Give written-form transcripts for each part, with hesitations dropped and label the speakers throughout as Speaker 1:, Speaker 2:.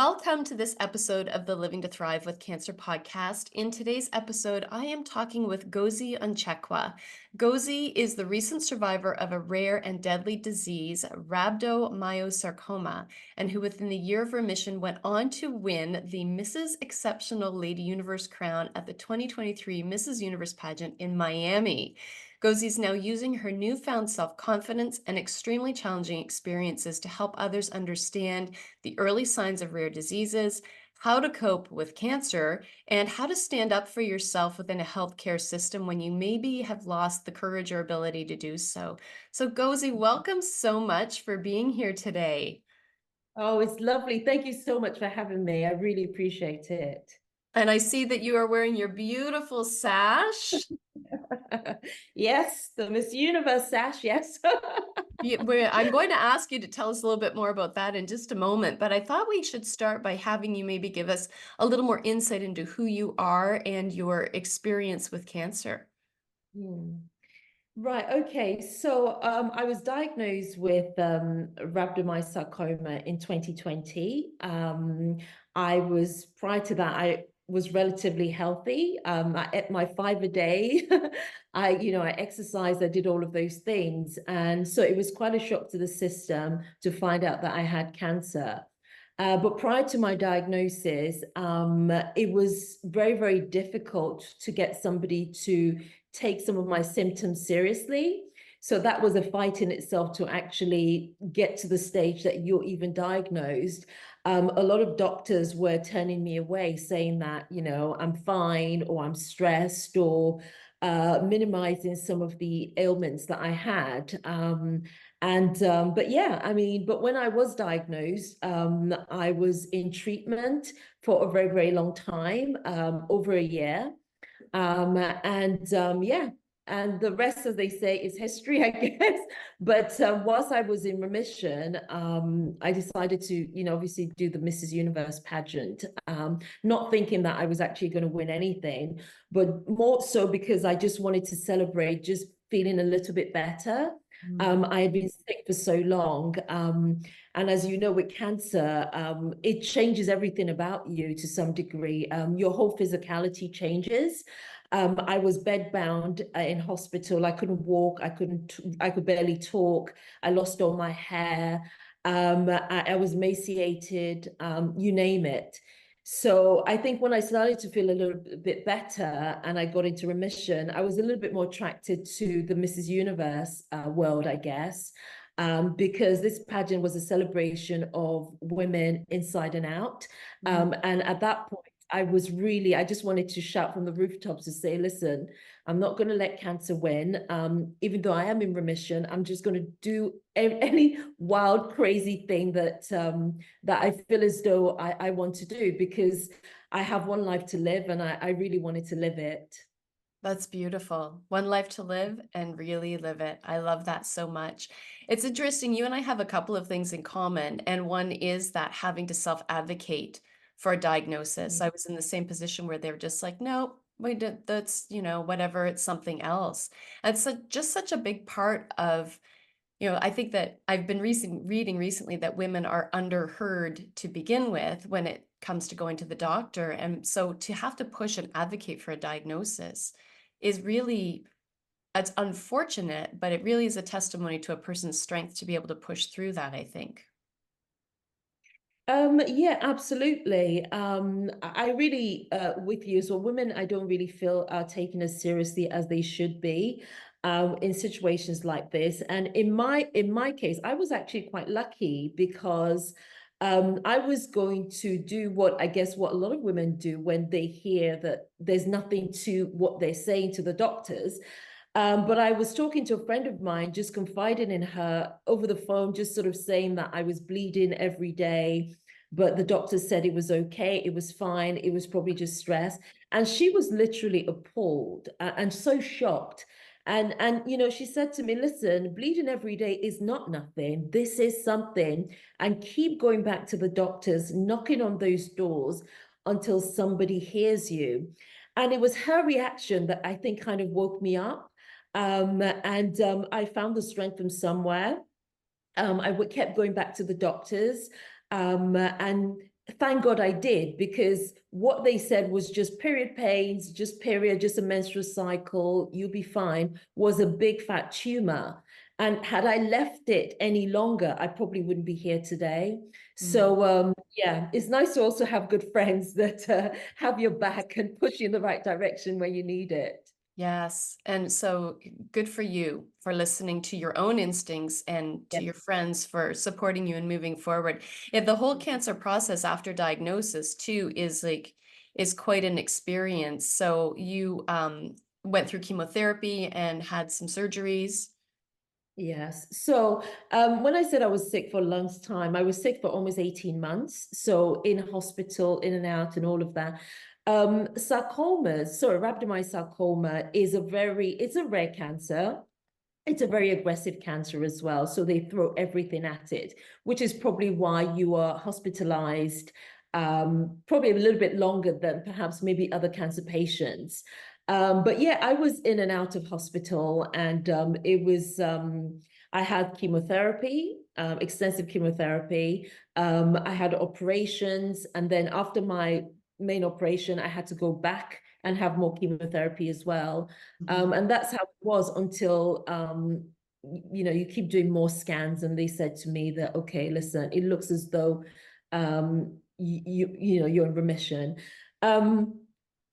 Speaker 1: Welcome to this episode of the Living to Thrive with Cancer podcast. In today's episode, I am talking with Ngozi Onwuchekwa. Ngozi is the recent survivor of a rare and deadly disease, rhabdomyosarcoma, and who within the year of remission went on to win the Mrs. Exceptional Lady Universe crown at the 2023 Mrs. Universe pageant in Miami. Ngozi is now using her newfound self-confidence and extremely challenging experiences to help others understand the early signs of rare diseases, how to cope with cancer, and how to stand up for yourself within a healthcare system when you maybe have lost the courage or ability to do so. So Ngozi, welcome so much for being here today.
Speaker 2: Oh, it's lovely. Thank you so much for having me. I really appreciate it.
Speaker 1: And I see that you are wearing your beautiful sash.
Speaker 2: Yes, the Miss Universe sash, yes.
Speaker 1: I'm going to ask you to tell us a little bit more about that in just a moment, but I thought we should start by having you maybe give us a little more insight into who you are and your experience with cancer.
Speaker 2: Hmm. Right, okay. So I was diagnosed with rhabdomyosarcoma in 2020. Prior to that, I was relatively healthy. I ate my 5 a day. I exercised, I did all of those things. And so it was quite a shock to the system to find out that I had cancer. But prior to my diagnosis, it was very, very difficult to get somebody to take some of my symptoms seriously. So that was a fight in itself to actually get to the stage that you're even diagnosed. A lot of doctors were turning me away, saying that, I'm fine or I'm stressed or minimizing some of the ailments that I had. But when I was diagnosed, I was in treatment for a very, very long time, over a year. Um, and yeah, and the rest, as they say, is history, I guess. But whilst I was in remission, I decided to, obviously do the Mrs. Universe pageant, not thinking that I was actually going to win anything, but more so because I just wanted to celebrate just feeling a little bit better. I had been sick for so long. And as you know, with cancer, it changes everything about you to some degree. Your whole physicality changes. I was bedbound in hospital. I couldn't walk. I could barely talk. I lost all my hair. I was emaciated, you name it. So I think when I started to feel a little bit better and I got into remission, I was a little bit more attracted to the Mrs. Universe world, I guess, because this pageant was a celebration of women inside and out. And at that point, I just wanted to shout from the rooftops to say, listen, I'm not going to let cancer win. Even though I am in remission, I'm just going to do any wild, crazy thing that I feel as though I want to do, because I have one life to live and I really wanted to live it.
Speaker 1: That's beautiful. One life to live and really live it. I love that so much. It's interesting. You and I have a couple of things in common, and one is that having to self-advocate for a diagnosis. I was in the same position where they were just like, no, that's, whatever, it's something else. And it's just such a big part of, I think that I've been reading recently that women are underheard to begin with when it comes to going to the doctor. And so to have to push and advocate for a diagnosis is really, it's unfortunate, but it really is a testimony to a person's strength to be able to push through that, I think.
Speaker 2: Yeah, absolutely. I really, with you. So women, I don't really feel are taken as seriously as they should be, in situations like this. And in my case, I was actually quite lucky because I was going to do what a lot of women do when they hear that there's nothing to what they're saying to the doctors. But I was talking to a friend of mine, just confiding in her over the phone, just sort of saying that I was bleeding every day, but the doctor said it was okay, it was fine, it was probably just stress. And she was literally appalled and so shocked. And she said to me, listen, bleeding every day is not nothing. This is something. And keep going back to the doctors, knocking on those doors until somebody hears you. And it was her reaction that I think kind of woke me up. I found the strength from somewhere. I kept going back to the doctors, and thank God I did, because what they said was just period pains, just period, just a menstrual cycle, you'll be fine, was a big fat tumor. And had I left it any longer, I probably wouldn't be here today.
Speaker 1: Mm.
Speaker 2: So yeah, it's nice to also have good friends that have your back and push you in the right direction when you need it.
Speaker 1: Yes. And so good for you for listening to your own instincts and
Speaker 2: Yeah.
Speaker 1: to your friends for supporting you and moving forward. Yeah, the whole cancer process after diagnosis too is quite an experience. So you went through chemotherapy and had some surgeries.
Speaker 2: Yes. So when I said I was sick for a long time, I was sick for almost 18 months. So in hospital, in and out, and all of that. Sarcomas, sorry, rhabdomyosarcoma it's a rare cancer. It's a very aggressive cancer as well. So they throw everything at it, which is probably why you are hospitalized probably a little bit longer than perhaps maybe other cancer patients. But yeah, I was in and out of hospital, and I had chemotherapy, extensive chemotherapy. I had operations, and then after my main operation, I had to go back and have more chemotherapy as well.
Speaker 1: Mhm.
Speaker 2: And that's how it was until you keep doing more scans, and they said to me that, okay, listen, it looks as though you're in remission. Um,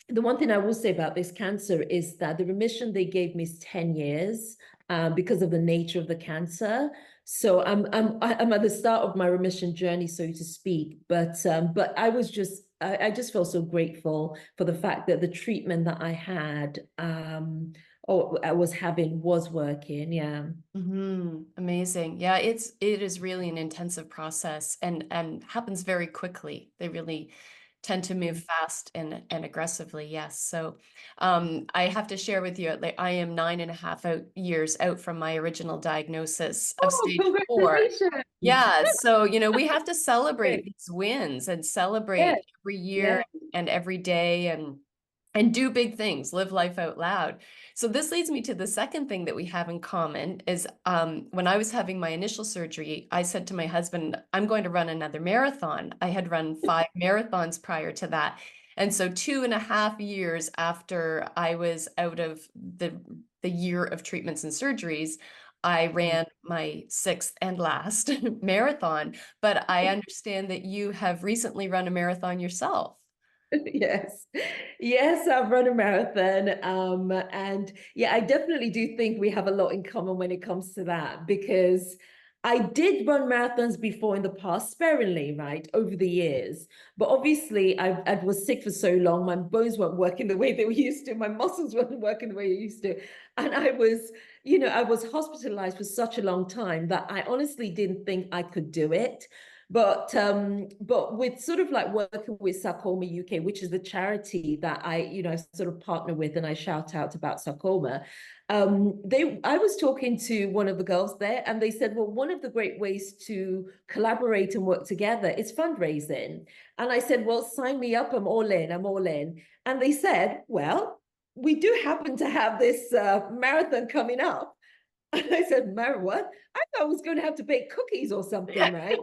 Speaker 2: the one thing I will say about this cancer is that the remission they gave me is 10 years because of the nature of the cancer. So I'm at the start of my remission journey, so to speak. But I just felt so grateful for the fact that the treatment that I had or I was having was working. Yeah.
Speaker 1: Amazing. Yeah, it is really an intensive process and happens very quickly. They really tend to move fast and aggressively. Yes. So I have to share with you, like I am 9.5 years out from my original diagnosis of
Speaker 2: Oh,
Speaker 1: stage 4.
Speaker 2: congratulations.
Speaker 1: Yeah. So, we have to
Speaker 2: Great.
Speaker 1: celebrate these wins and
Speaker 2: Yeah,
Speaker 1: celebrate every year
Speaker 2: yeah.
Speaker 1: and every day and do big things, live life out loud. So this leads me to the second thing that we have in common is when I was having my initial surgery, I said to my husband, I'm going to run another marathon. I had run 5 marathons prior to that. And so 2.5 years after I was out of the year of treatments and surgeries, I ran my sixth and last marathon. But I understand that you have recently run a marathon yourself.
Speaker 2: Yes. Yes, I've run a marathon. And yeah, I definitely do think we have a lot in common when it comes to that, because I did run marathons before in the past, sparingly, right, over the years. But obviously, I was sick for so long, my bones weren't working the way they were used to, my muscles weren't working the way they used to. And I was hospitalized for such a long time that I honestly didn't think I could do it. But with sort of like working with Sarcoma UK, which is the charity that I sort of partner with, and I shout out about sarcoma. I was talking to one of the girls there, and they said, well, one of the great ways to collaborate and work together is fundraising. And I said, well, sign me up, I'm all in. And they said, well, we do happen to have this marathon coming up. And I said, Mara, what? I thought I was going to have to bake cookies or something, right?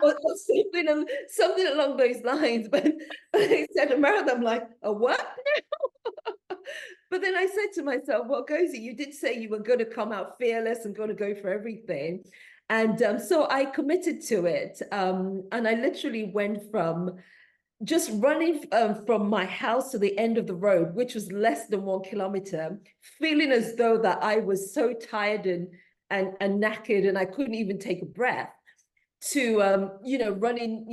Speaker 2: Or something along those lines. But I said a marathon, I'm like, a what? But then I said to myself, well, Gozi, you did say you were going to come out fearless and going to go for everything. And so I committed to it. And I literally went from just running from my house to the end of the road, which was less than 1 kilometer, feeling as though that I was so tired and knackered and I couldn't even take a breath, to running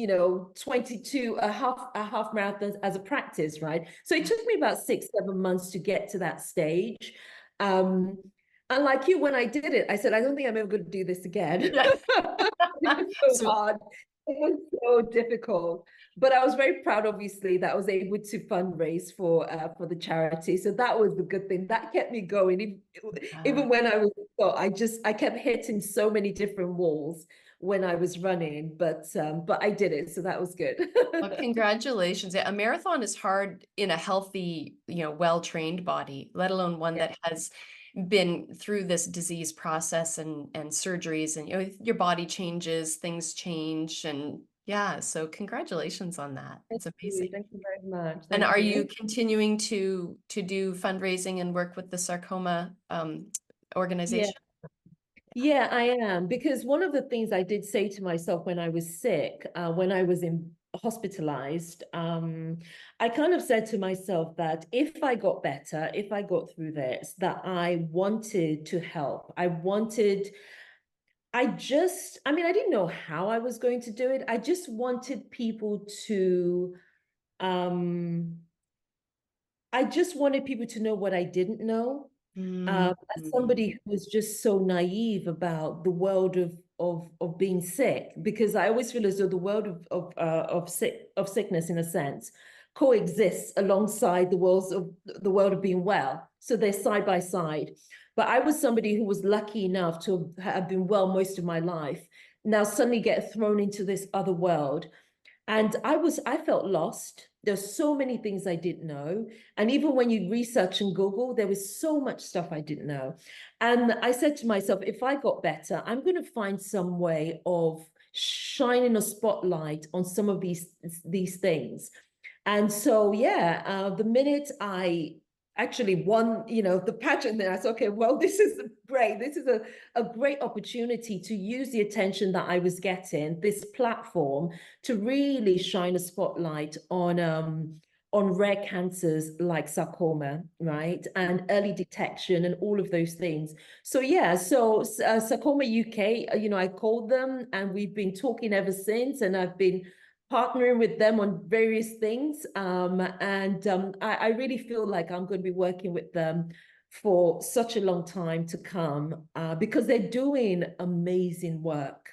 Speaker 2: 22 a half marathons as a practice, right? So it took me about 6 7 months to get to that stage. um and like you, when I did it, I said, I don't think I'm ever going to do this again.
Speaker 1: Yeah.
Speaker 2: It was so
Speaker 1: So
Speaker 2: hard, it was so difficult, but I was very proud, obviously, that I was able to fundraise for the charity. So that was the good thing that kept me going.
Speaker 1: uh,
Speaker 2: Even when I was, so I kept hitting so many different walls when I was running, but I did it, so that was good.
Speaker 1: well, congratulations. Yeah, a marathon is hard in a healthy, well-trained body, let alone one
Speaker 2: Yeah.
Speaker 1: that has been through this disease process and surgeries and your body changes, things change and Yeah, so congratulations on that.
Speaker 2: Thank
Speaker 1: It's
Speaker 2: you.
Speaker 1: amazing.
Speaker 2: Thank you very much.
Speaker 1: And
Speaker 2: Thank
Speaker 1: are you
Speaker 2: you.
Speaker 1: continuing to do fundraising and work with the sarcoma
Speaker 2: Yeah.
Speaker 1: organization?
Speaker 2: Yeah, I am. Because one of the things I did say to myself when I was sick, when I was hospitalized, I kind of said to myself that if I got better, if I got through this, that I wanted to help. I mean, I didn't know how I was going to do it. I just wanted people to, um, I just wanted people to know what I didn't know.
Speaker 1: Mm,
Speaker 2: As somebody who was just so naive about the world of being sick, because I always feel as though the world of sickness, in a sense, coexists alongside the world of being well. So they're side by side. But I was somebody who was lucky enough to have been well most of my life. Now suddenly get thrown into this other world. And I felt lost. There's so many things I didn't know. And even when you research and Google, there was so much stuff I didn't know. And I said to myself, if I got better, I'm going to find some way of shining a spotlight on some of these things. And so, yeah, the minute I actually won, the pageant, then I said, okay, well, this is great. This is a great opportunity to use the attention that I was getting, this platform, to really shine a spotlight on rare cancers like sarcoma, right? And early detection and all of those things. So yeah, so Sarcoma UK, I called them and we've been talking ever since, and I've been partnering with them on various things. I really feel like I'm going to be working with them for such a long time to come, because they're doing amazing work.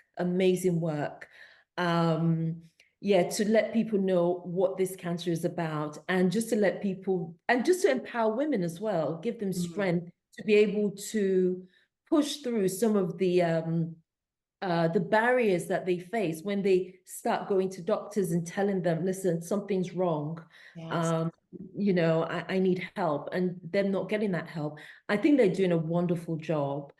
Speaker 2: Um, yeah, to let people know what this cancer is about, and just to let people, and just to empower women as well, give them
Speaker 1: mm,
Speaker 2: strength to be able to push through some of the barriers that they face when they start going to doctors and telling them, listen, something's wrong.
Speaker 1: yes.
Speaker 2: Um, I need help, and them not getting that help. I think they're doing a wonderful job.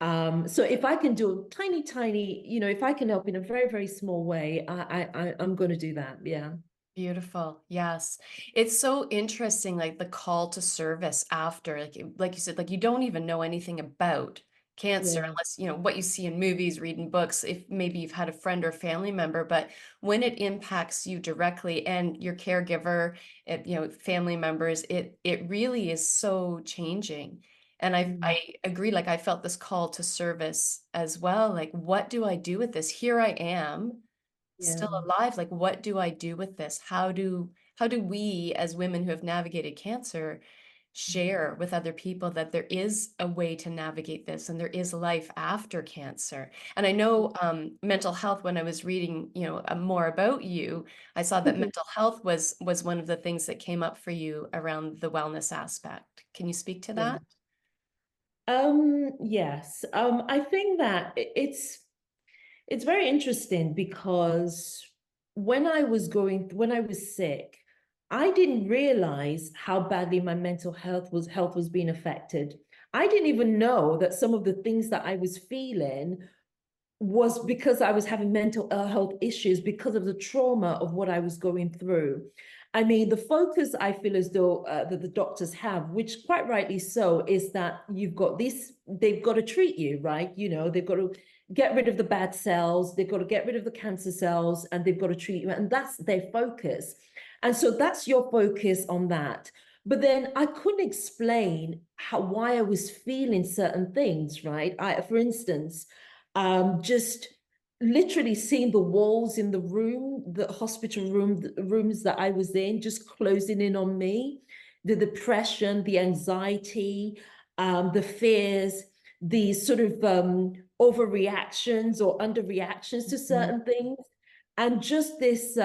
Speaker 2: So if I can do a tiny, if I can help in a very, very small way, I'm going to do that. Yeah.
Speaker 1: Beautiful. Yes. It's so interesting, like the call to service after, like you said, like you don't even know anything about cancer
Speaker 2: Yeah.
Speaker 1: unless, what you see in movies, read in books, if maybe you've had a friend or family member, but when it impacts you directly and your caregiver, family members, it really is so changing. And
Speaker 2: Mm,
Speaker 1: I agree, like I felt this call to service as well. Like, what do I do with this? Here I am
Speaker 2: yeah.
Speaker 1: still alive. Like, what do I do with this? How do we as women who have navigated cancer share with other people that there is a way to navigate this and there is life after cancer? And I know mental health, when I was reading, more about you, I saw that mental health was one of the things that came up for you around the wellness aspect. Can you speak to
Speaker 2: Yeah.
Speaker 1: that?
Speaker 2: Yes. I think that it's very interesting because when I was sick, I didn't realize how badly my mental health was being affected. I didn't even know that some of the things that I was feeling was because I was having mental health issues because of the trauma of what I was going through. I mean, the focus I feel as though that the doctors have, which quite rightly so, is that they've got to treat you, right? They've got to get rid of the bad cells, they've got to get rid of the cancer cells, and they've got to treat you. And that's their focus. And so that's your focus on that. But then I couldn't explain why I was feeling certain things, right? For instance, just literally seeing the walls in the hospital rooms that I was in, just closing in on me, the depression, the anxiety, the fears, the sort of overreactions or underreactions to
Speaker 1: Mhm.
Speaker 2: certain things, and just this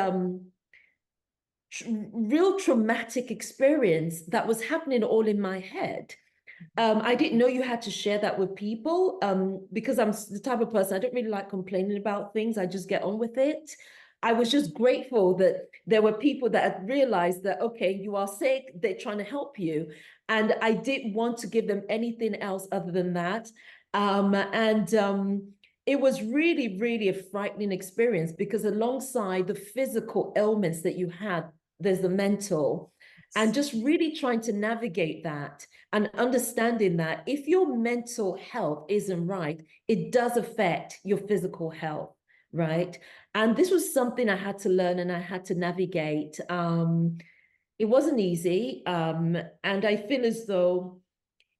Speaker 2: real traumatic experience that was happening all in my head. I didn't know you had to share that with people, because I'm the type of person, I don't really like complaining about things. I just get on with it. I was just grateful that there were people that had realized that, okay, you are sick, they're trying to help you. And I didn't want to give them anything else other than that. And it was really, really a frightening experience because alongside the physical ailments that you had, there's the mental, and just really trying to navigate that and understanding that if your mental health isn't right, it does affect your physical health, right? And this was something I had to learn and I had to navigate. It wasn't easy. And I feel as though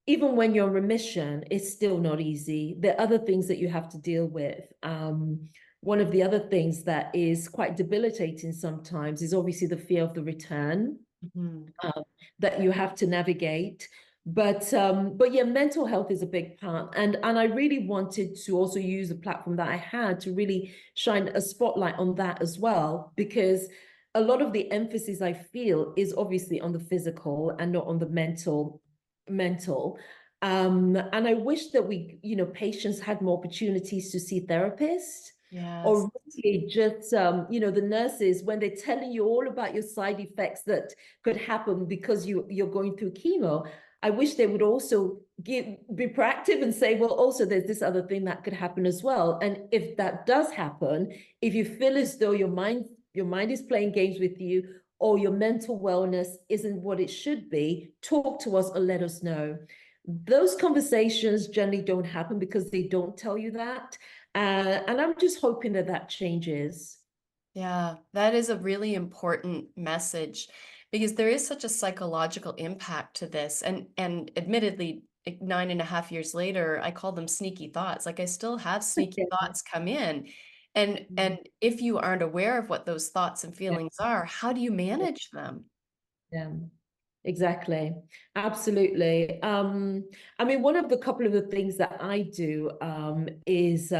Speaker 2: even when you're in remission, it's still not easy. There are other things that you have to deal with. One of the other things that is quite debilitating sometimes is obviously the fear of the return
Speaker 1: Mhm.
Speaker 2: um, that you have to navigate. But yeah, mental health is a big part, and I really wanted to also use the platform that I had to really shine a spotlight on that as well, because a lot of the emphasis I feel is obviously on the physical and not on the mental. And I wish that we, patients had more opportunities to see therapists
Speaker 1: Yes.
Speaker 2: or really just, the nurses, when they're telling you all about your side effects that could happen because you're going through chemo. I wish they would also be proactive and say, well, also there's this other thing that could happen as well. And if that does happen, if you feel as though your mind is playing games with you, or your mental wellness isn't what it should be, talk to us or let us know. Those conversations generally don't happen because they don't tell you that. And I'm just hoping that that changes.
Speaker 1: Yeah, that is a really important message because there is such a psychological impact to this. And admittedly, like 9.5 years later, I call them sneaky thoughts. Like I still have sneaky
Speaker 2: Yeah.
Speaker 1: thoughts come in. And if you aren't aware of what those thoughts and
Speaker 2: Yeah.
Speaker 1: feelings are, how do you manage them?
Speaker 2: Yeah. Exactly. Absolutely. I mean, one of the couple of the things that I do is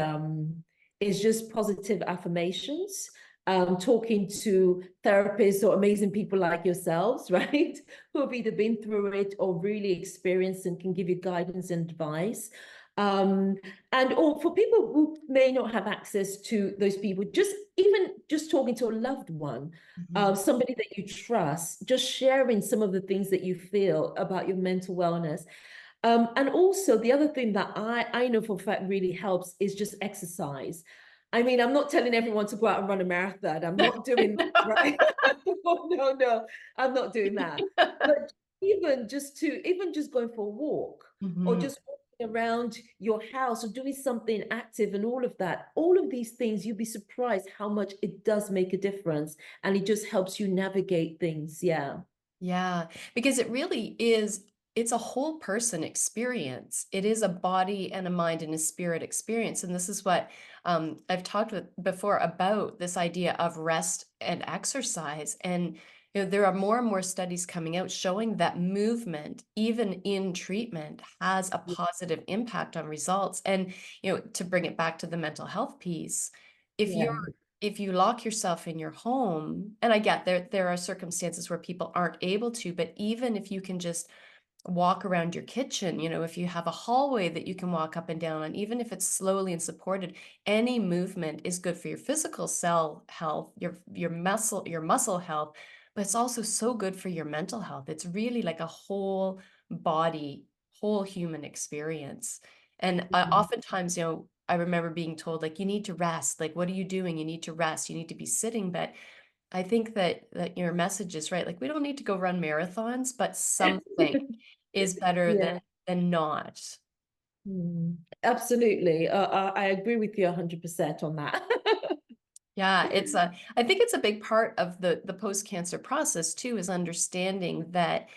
Speaker 2: just positive affirmations, talking to therapists or amazing people like yourselves, right? Who have either been through it or really experienced and can give you guidance and advice. Um, and or for people who may not have access to those people, just even just talking to a loved one,
Speaker 1: Mhm.
Speaker 2: somebody that you trust, just sharing some of the things that you feel about your mental wellness. And also the other thing that I know for a fact really helps is just exercise. I mean, I'm not telling everyone to go out and run a marathon. I'm not doing that, right? No, I'm not doing that. But even just going for a walk or
Speaker 1: Mhm.
Speaker 2: just walking around your house or doing something active and all of these things, you'd be surprised how much it does make a difference. And it just helps you navigate things. Yeah.
Speaker 1: Yeah, because it really is, it's a whole person experience. It is a body and a mind and a spirit experience. And this is what I've talked with before about this idea of rest and exercise. And there are more and more studies coming out showing that movement, even in treatment, has a positive impact on results. And to bring it back to the mental health piece, if you're
Speaker 2: Yeah.
Speaker 1: if you lock yourself in your home, and I get there are circumstances where people aren't able to, but even if you can just walk around your kitchen, if you have a hallway that you can walk up and down on, even if it's slowly and supported, any movement is good for your physical cell health, your muscle health, but it's also so good for your mental health. It's really like a whole body, whole human experience. And
Speaker 2: Mhm.
Speaker 1: oftentimes, I remember being told, like, you need to rest. Like, what are you doing? You need to rest. You need to be sitting. But I think that your message is right. Like, we don't need to go run marathons, but something is better than
Speaker 2: Yeah.
Speaker 1: not.
Speaker 2: Absolutely. I agree with you 100% on that.
Speaker 1: Yeah, I think it's a big part of the post-cancer process too, is understanding that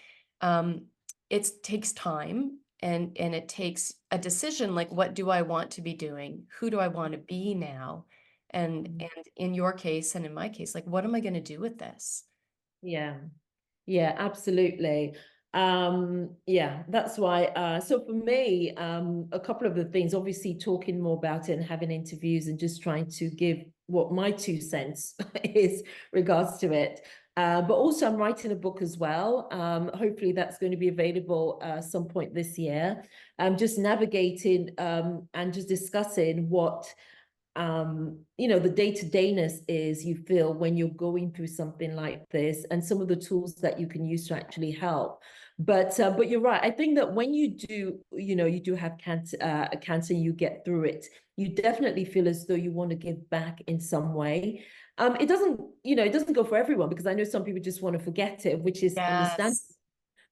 Speaker 1: um it takes time and it takes a decision, like what do I want to be doing? Who do I want to be now? And in your case and in my case, like what am I going to do with this?
Speaker 2: Yeah. Yeah, absolutely. Yeah, that's why. So for me, a couple of the things, obviously talking more about it and having interviews and just trying to give what my 2 cents is regards to it. But also I'm writing a book as well. Hopefully that's going to be available some point this year. Just navigating and just discussing what the day-to-dayness is you feel when you're going through something like this, and some of the tools that you can use to actually help. But you're right. I think that when you do have cancer, you get through it, you definitely feel as though you want to give back in some way. It doesn't go for everyone, because I know some people just want to forget it, which is understandable.
Speaker 1: Yes.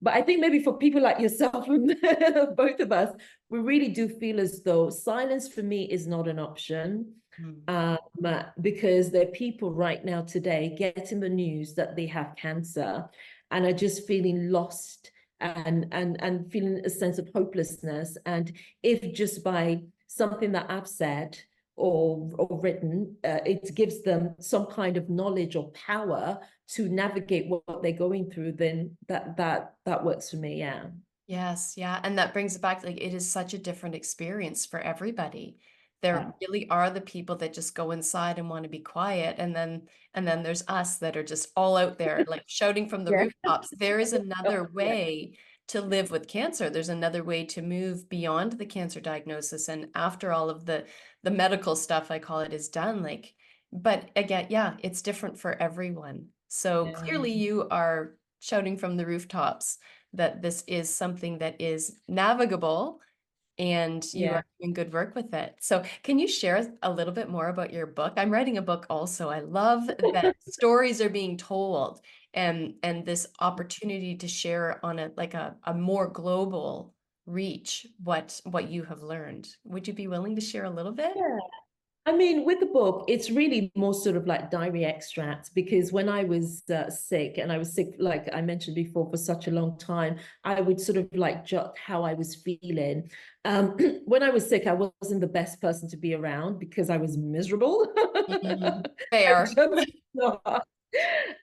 Speaker 2: But I think maybe for people like yourself and both of us, we really do feel as though silence for me is not an option.
Speaker 1: Mm.
Speaker 2: Um, because there are people right now today getting the news that they have cancer and are just feeling lost and feeling a sense of hopelessness. And if just by something that I've said or written, it gives them some kind of knowledge or power to navigate what they're going through, then that works for me. Yeah.
Speaker 1: Yes, yeah, and that brings it back, like, it is such a different experience for everybody. There
Speaker 2: Yeah.
Speaker 1: really are the people that just go inside and wanna be quiet, and then there's us that are just all out there, like, shouting from the
Speaker 2: Yeah.
Speaker 1: rooftops. There is another way to live with cancer. There's another way to move beyond the cancer diagnosis, and after all of the medical stuff, I call it, is done, like, but again, yeah, it's different for everyone. So,
Speaker 2: Yeah.
Speaker 1: clearly you are shouting from the rooftops that this is something that is navigable and you
Speaker 2: Yeah.
Speaker 1: are doing good work with it. So, can you share a little bit more about your book? I'm writing a book also. I love that stories are being told and this opportunity to share on a more global reach what you have learned. Would you be willing to share a little bit?
Speaker 2: Yeah. I mean, with the book, it's really more sort of like diary extracts, because when I was sick, and I was sick, like I mentioned before, for such a long time, I would sort of like jot how I was feeling. When I was sick, I wasn't the best person to be around because I was miserable.
Speaker 1: Mhm.
Speaker 2: I
Speaker 1: Fair.
Speaker 2: just not.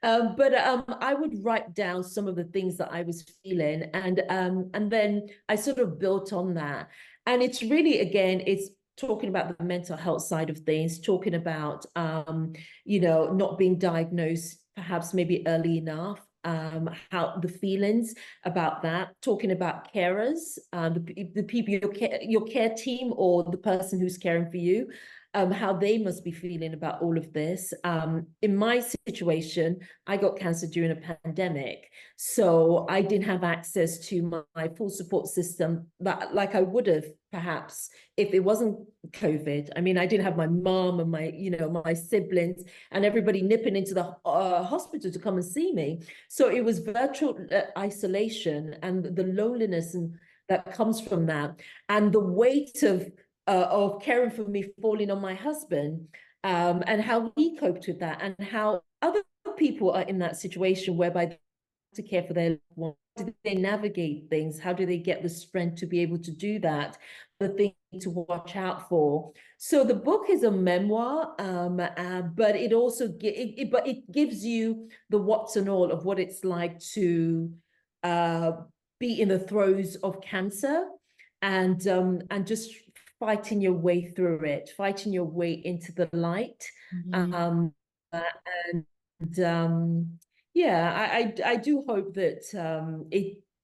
Speaker 2: But I would write down some of the things that I was feeling, and then I sort of built on that. And it's really, again, it's talking about the mental health side of things, talking about not being diagnosed perhaps maybe early enough, how the feelings about that, talking about carers, the people, your care team, or the person who's caring for you, how they must be feeling about all of this. In my situation, I got cancer during a pandemic, so I didn't have access to my full support system that, like I would have perhaps if it wasn't COVID. I mean, I didn't have my mom and my siblings and everybody nipping into the hospital to come and see me. So it was virtual isolation and the loneliness that comes from that, and the weight of caring for me falling on my husband, and how he coped with that, and how other people are in that situation whereby they have to care for their loved ones. How do they navigate things? How do they get the strength to be able to do that? The thing to watch out for. So the book is a memoir, but it also it gives you the what's and all of what it's like to uh, be in the throes of cancer, and just fighting your way through it, fighting your way into the light.
Speaker 1: Mhm.
Speaker 2: Um, and yeah, I do hope that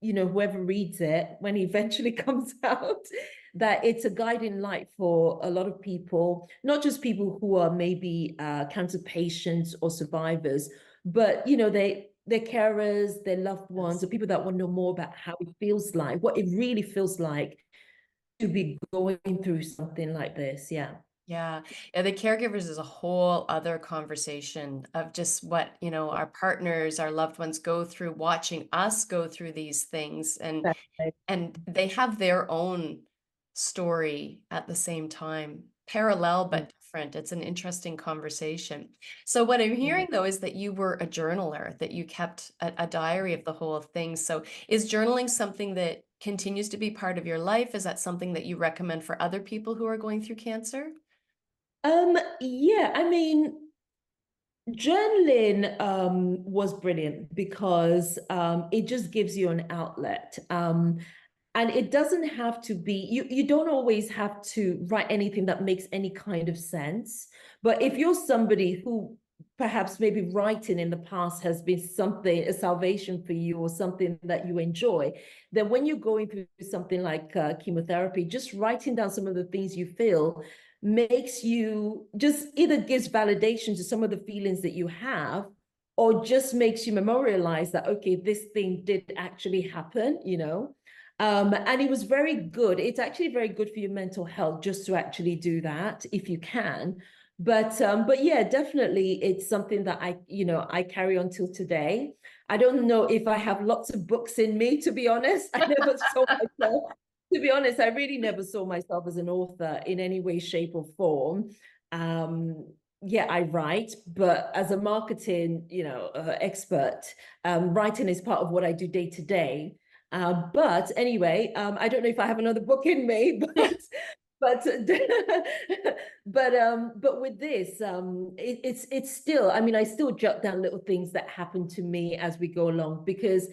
Speaker 2: whoever reads it when it eventually comes out, that it's a guiding light for a lot of people, not just people who are maybe cancer patients or survivors, but their carers, their loved ones,
Speaker 1: Yes.
Speaker 2: or people that want to know more about how it feels like, what it really feels like to be going through something like this. Yeah.
Speaker 1: Yeah. Yeah, the caregivers is a whole other conversation of just what, our partners, our loved ones go through watching us go through these things and they have their own story at the same time, parallel
Speaker 2: Mm,
Speaker 1: but different. It's an interesting conversation. So what I'm
Speaker 2: yeah.
Speaker 1: hearing though is that you were a journaler, that you kept a diary of the whole thing. So is journaling something that continues to be part of your life? Is that something that you recommend for other people who are going through cancer?
Speaker 2: Yeah, I mean, journaling was brilliant because it just gives you an outlet. And it doesn't have to be, you don't always have to write anything that makes any kind of sense. But if you're somebody who perhaps maybe writing in the past has been something, a salvation for you, or something that you enjoy, then when you're going through something like chemotherapy, just writing down some of the things you feel makes you just either gives validation to some of the feelings that you have, or just makes you memorialize that, okay, this thing did actually happen, you know. And it was very good. It's actually very good for your mental health just to actually do that if you can. But yeah, definitely it's something that I carry on till today. I don't know if I have lots of books in me, to be honest. I never saw myself, to be honest, I really never saw myself as an author in any way, shape, or form. Um, yeah, I write, but as a marketing, expert, writing is part of what I do day to day. But anyway, I don't know if I have another book in me, but but with this, it's still, I mean, I still jot down little things that happen to me as we go along, because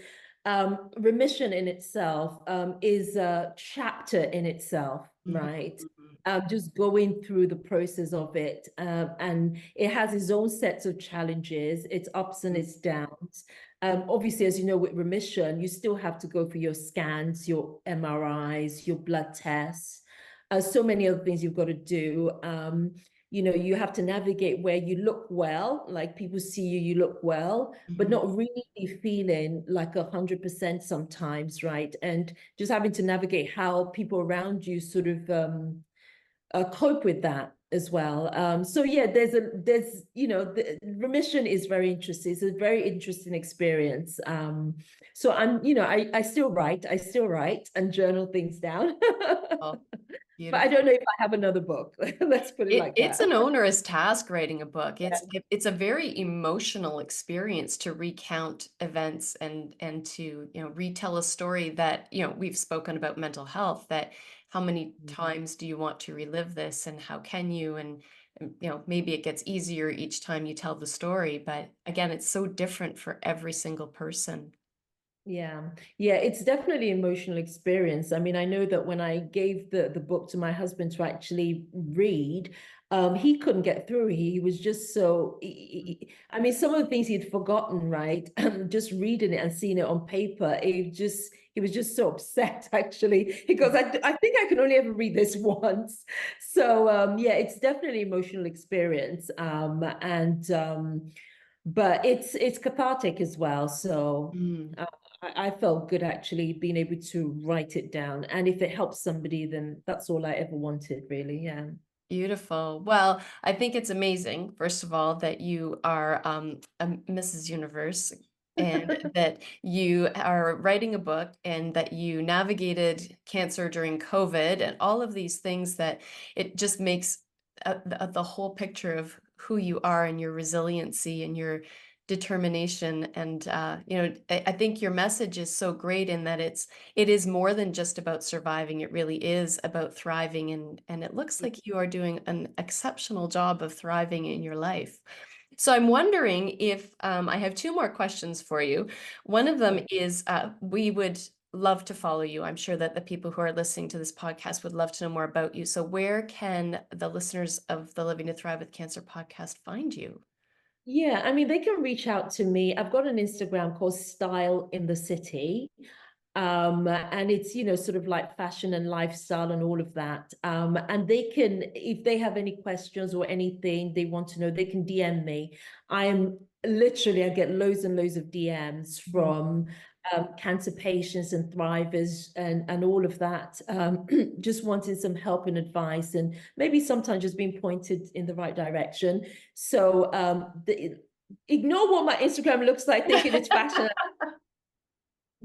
Speaker 2: remission in itself is a chapter in itself, right?
Speaker 1: Mhm.
Speaker 2: Just going through the process of it, and it has its own sets of challenges, its ups and its downs. Obviously, as you know, with remission, you still have to go for your scans, your MRIs, your blood tests, so many other things you've got to do. You have to navigate where you look well, like people see you, you look well, but
Speaker 1: Mhm.
Speaker 2: not really feeling like 100% sometimes, right? And just having to navigate how people around you sort of cope with that as well. So yeah, the remission is very interesting. It's a very interesting experience. So I still write and journal things down.
Speaker 1: Oh,
Speaker 2: But I
Speaker 1: beautiful.
Speaker 2: don't know if I have another book. Let's put it like
Speaker 1: It's
Speaker 2: that.
Speaker 1: an onerous task writing a book.
Speaker 2: Yeah.
Speaker 1: It's a very emotional experience to recount events and to, retell a story that, we've spoken about mental health, that how many times do you want to relive this and how can you? And, maybe it gets easier each time you tell the story, but again, it's so different for every single person.
Speaker 2: Yeah, yeah, it's definitely an emotional experience. I mean, I know that when I gave the book to my husband to actually read, he couldn't get through. He was just so. I mean, some of the things he'd forgotten, right? Just reading it and seeing it on paper, he was just so upset actually. He goes, I think I can only ever read this once. So yeah, it's definitely an emotional experience. And but it's cathartic as well. So
Speaker 1: Mm.
Speaker 2: I felt good actually being able to write it down. And if it helps somebody, then that's all I ever wanted, really. Yeah.
Speaker 1: Beautiful. Well, I think it's amazing, first of all, that you are a Mrs. Universe and that you are writing a book and that you navigated cancer during COVID and all of these things that it just makes the whole picture of who you are and your resiliency and your determination. And, I think your message is so great in that it is more than just about surviving. It really is about thriving. And it looks like you are doing an exceptional job of thriving in your life. So I'm wondering if I have two more questions for you. One of them is we would love to follow you. I'm sure that the people who are listening to this podcast would love to know more about you. So where can the listeners of the Living to Thrive with Cancer podcast find you?
Speaker 2: Yeah, I mean, they can reach out to me. I've got an Instagram called Style in the City. And it's, sort of like fashion and lifestyle and all of that. And they can, if they have any questions or anything they want to know, they can DM me. I get loads and loads of DMs
Speaker 1: Mhm.
Speaker 2: from cancer patients and thrivers and all of that, just wanting some help and advice, and maybe sometimes just being pointed in the right direction. So ignore what my Instagram looks like, thinking it's fashion.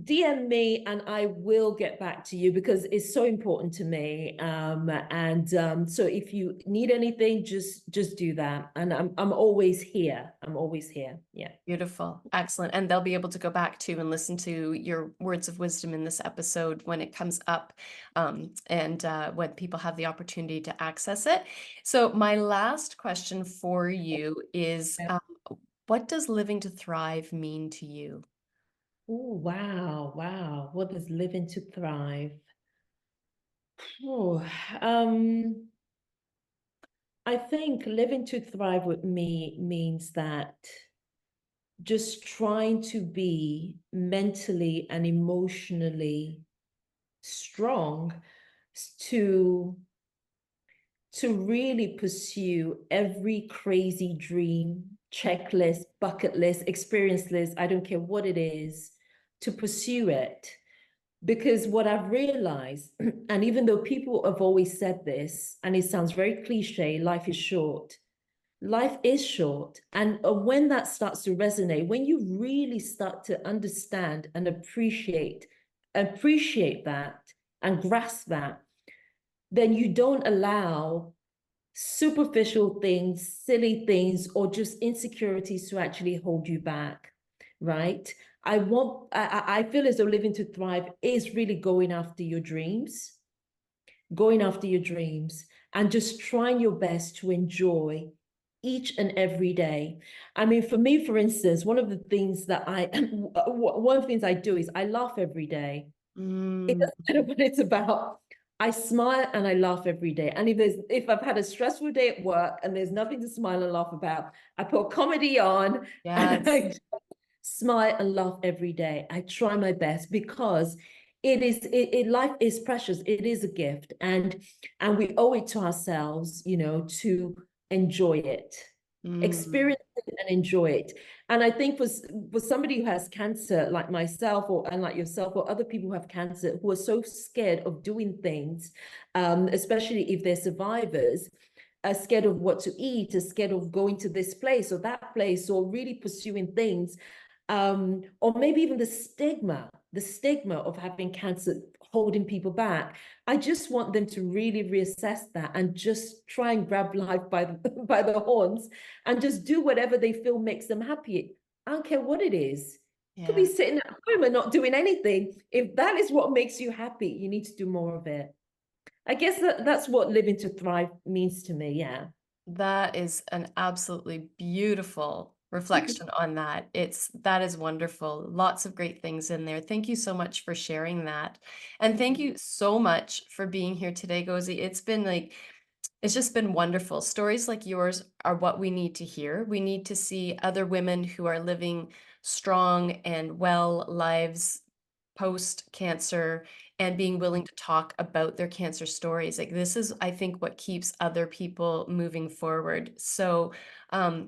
Speaker 2: DM me and I will get back to you because it's so important to me. And so if you need anything, just do that. And I'm always here. I'm always here. Yeah.
Speaker 1: Beautiful. Excellent. And they'll be able to go back to and listen to your words of wisdom in this episode when it comes up, and when people have the opportunity to access it. So, my last question for you is what does living to thrive mean to you?
Speaker 2: Oh, wow, wow. What does living to thrive? Oh, um, I think living to thrive with me means that just trying to be mentally and emotionally strong to to really pursue every crazy dream, checklist, bucket list, experience list, I don't care what it is, to pursue it. Because what I've realized, and even though people have always said this, and it sounds very cliche, life is short. Life is short. And when that starts to resonate, when you really start to understand and appreciate that and grasp that, then you don't allow superficial things, silly things, or just insecurities to actually hold you back, right? I feel as though living to thrive is really going after your dreams, and just trying your best to enjoy each and every day. I mean, for me, for instance, one of the things that one of the things I do is I laugh every day. It
Speaker 1: Mm,
Speaker 2: doesn't matter what it's about. I smile and I laugh every day. And if I've had a stressful day at work and there's nothing to smile and laugh about, I put comedy on and
Speaker 1: yes.
Speaker 2: I smile and laugh every day. I try my best because life is precious. It is a gift, and we owe it to ourselves, to enjoy it,
Speaker 1: Mm,
Speaker 2: experience it and enjoy it. And I think for somebody who has cancer like myself, or and like yourself, or other people who have cancer who are so scared of doing things, especially if they're survivors, are scared of what to eat, are scared of going to this place or that place, or really pursuing things, or maybe even the stigma of having cancer holding people back. I just want them to really reassess that and just try and grab life by by the horns and just do whatever they feel makes them happy. I don't care what it is. Could be
Speaker 1: yeah.
Speaker 2: sitting at home and not doing anything. If that is what makes you happy, you need to do more of it. I guess that's what living to thrive means to me. Yeah.
Speaker 1: That is an absolutely beautiful reflection on that. That is wonderful. Lots of great things in there. Thank you so much for sharing that. And thank you so much for being here today, Gozi. It's just been wonderful. Stories like yours are what we need to hear. We need to see other women who are living strong and well lives post cancer and being willing to talk about their cancer stories. Like this is, I think, what keeps other people moving forward. So,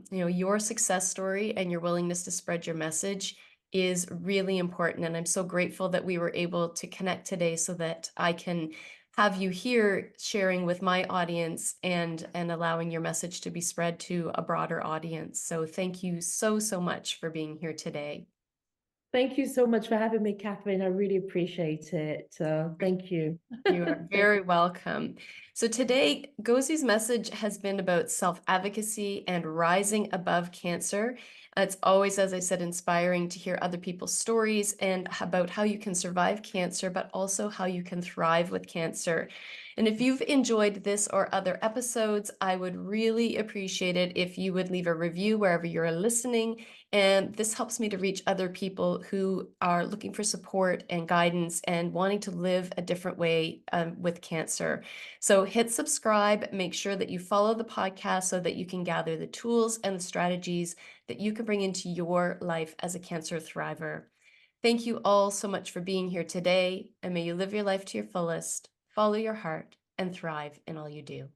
Speaker 1: your success story and your willingness to spread your message is really important. And I'm so grateful that we were able to connect today so that I can have you here sharing with my audience and allowing your message to be spread to a broader audience. So thank you so, so much for being here today.
Speaker 2: Thank you so much for having me, Catherine. I really appreciate it. Thank you.
Speaker 1: You are
Speaker 2: Thank
Speaker 1: very welcome. So today, Gozi's message has been about self-advocacy and rising above cancer. It's always, as I said, inspiring to hear other people's stories and about how you can survive cancer, but also how you can thrive with cancer. And if you've enjoyed this or other episodes, I would really appreciate it if you would leave a review wherever you're listening. And this helps me to reach other people who are looking for support and guidance and wanting to live a different way with cancer. So hit subscribe, make sure that you follow the podcast so that you can gather the tools and the strategies that you can bring into your life as a cancer thriver. Thank you all so much for being here today, and may you live your life to your fullest, follow your heart, and thrive in all you do.